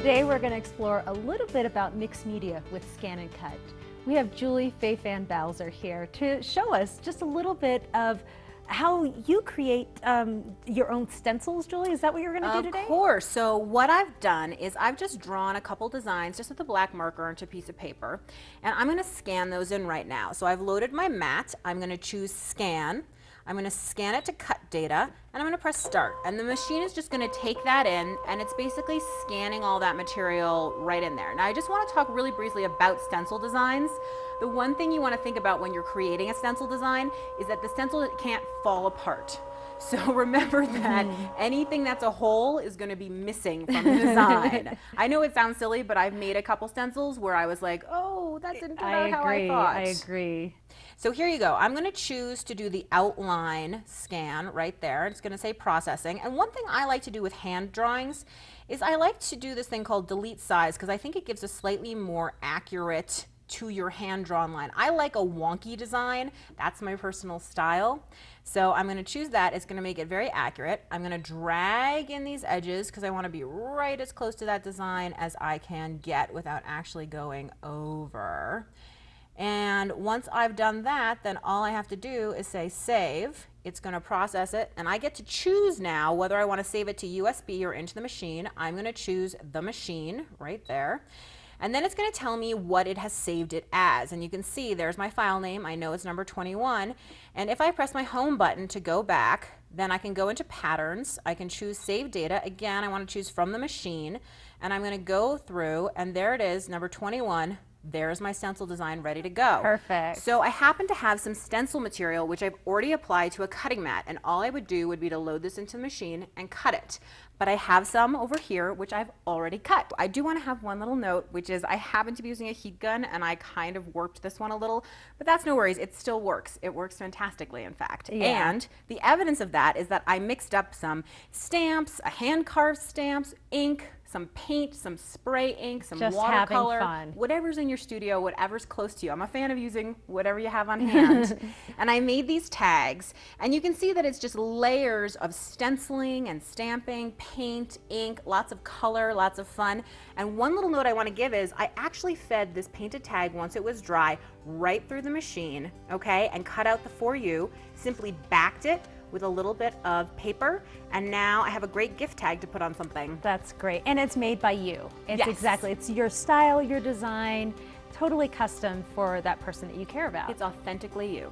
Today we're going to explore a little bit about mixed media with Scan and Cut. We have Julie Faye-Fan Bowser here to show us just a little bit of how you create your own stencils, Julie. Is that what you're going to do today? Of course. So what I've done is I've just drawn a couple designs just with a black marker onto a piece of paper, and I'm going to scan those in right now. So I've loaded my mat. I'm going to choose Scan. I'm going to scan it to cut data, and I'm going to press start. And the machine is just going to take that in, and it's basically scanning all that material right in there. Now I just want to talk really briefly about stencil designs. The one thing you want to think about when you're creating a stencil design is that the stencil can't fall apart. So remember that anything that's a hole is going to be missing from the design. I know it sounds silly, but I've made a couple stencils where I was like, oh, that didn't turn out how I thought. I agree. So here you go. I'm going to choose to do the outline scan right there. It's going to say processing. And one thing I like to do with hand drawings is I like to do this thing called delete size, because I think it gives a slightly more accurate to your hand-drawn line. I like a wonky design. That's my personal style. So I'm going to choose that. It's going to make it very accurate. I'm going to drag in these edges because I want to be right as close to that design as I can get without actually going over. And once I've done that, then all I have to do is say save. It's going to process it, and I get to choose now whether I want to save it to USB or into the machine. I'm going to choose the machine right there. And then it's going to tell me what it has saved it as. And you can see there's my file name. I know it's number 21. And if I press my home button to go back, then I can go into patterns. I can choose save data. Again, I want to choose from the machine. And I'm going to go through, and there it is, number 21. There's my stencil design ready to go. Perfect. So I happen to have some stencil material which I've already applied to a cutting mat, and all I would do would be to load this into the machine and cut it. But I have some over here which I've already cut. I do want to have one little note, which is I happen to be using a heat gun, and I kind of warped this one a little, but that's no worries. It still works. It works fantastically, in fact. Yeah. And the evidence of that is that I mixed up some stamps, a hand-carved stamps, ink, some paint, some spray ink, some Just watercolor, having fun. whatever's in your studio, whatever's close to you. I'm a fan of using whatever you have on hand. And I made these tags, and you can see that it's just layers of stenciling and stamping, paint, ink, lots of color, lots of fun. And one little note I want to give is I actually fed this painted tag once it was dry right through the machine, okay, and cut out the for you, simply backed it with a little bit of paper, and now I have a great gift tag to put on something. That's great. And it's made by you. It's Yes. exactly, it's your style, your design, totally custom for that person that you care about. It's authentically you.